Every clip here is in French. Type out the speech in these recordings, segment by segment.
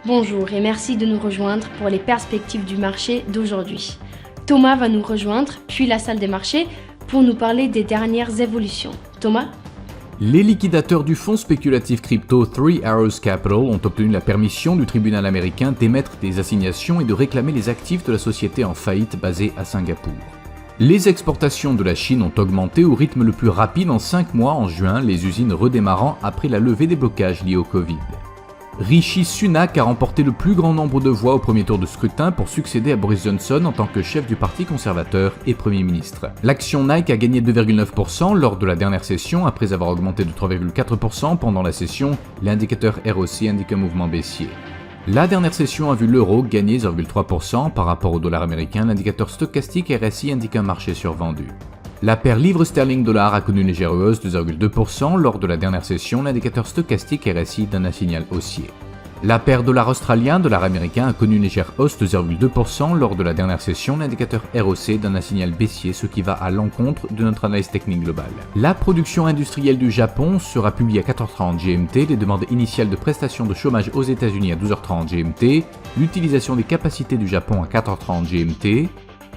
Bonjour et merci de nous rejoindre pour les perspectives du marché d'aujourd'hui. Thomas va nous rejoindre, puis la salle des marchés, pour nous parler des dernières évolutions. Thomas ? Les liquidateurs du fonds spéculatif crypto Three Arrows Capital ont obtenu la permission du tribunal américain d'émettre des assignations et de réclamer les actifs de la société en faillite basée à Singapour. Les exportations de la Chine ont augmenté au rythme le plus rapide en 5 mois en juin, les usines redémarrant après la levée des blocages liés au Covid. Rishi Sunak a remporté le plus grand nombre de voix au premier tour de scrutin pour succéder à Boris Johnson en tant que chef du parti conservateur et Premier ministre. L'action Nike a gagné 2,9% lors de la dernière session après avoir augmenté de 3,4% pendant la session. L'indicateur ROC indique un mouvement baissier. La dernière session a vu l'euro gagner 0,3% par rapport au dollar américain. L'indicateur stochastique RSI indique un marché survendu. La paire livre-sterling-dollar a connu une légère hausse de 0,2% lors de la dernière session, l'indicateur stochastique RSI donne un signal haussier. La paire dollar australien, dollar américain a connu une légère hausse de 0,2% lors de la dernière session, l'indicateur ROC donne un signal baissier, ce qui va à l'encontre de notre analyse technique globale. La production industrielle du Japon sera publiée à 4h30 GMT, les demandes initiales de prestations de chômage aux États-Unis à 12h30 GMT, l'utilisation des capacités du Japon à 4h30 GMT,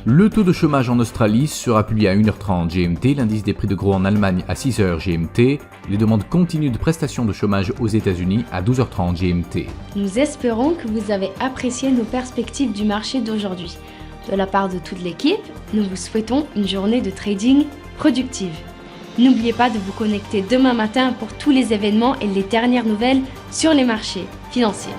le taux de chômage en Australie sera publié à 1h30 GMT, l'indice des prix de gros en Allemagne à 6h GMT, les demandes continues de prestations de chômage aux États-Unis à 12h30 GMT. Nous espérons que vous avez apprécié nos perspectives du marché d'aujourd'hui. De la part de toute l'équipe, nous vous souhaitons une journée de trading productive. N'oubliez pas de vous connecter demain matin pour tous les événements et les dernières nouvelles sur les marchés financiers.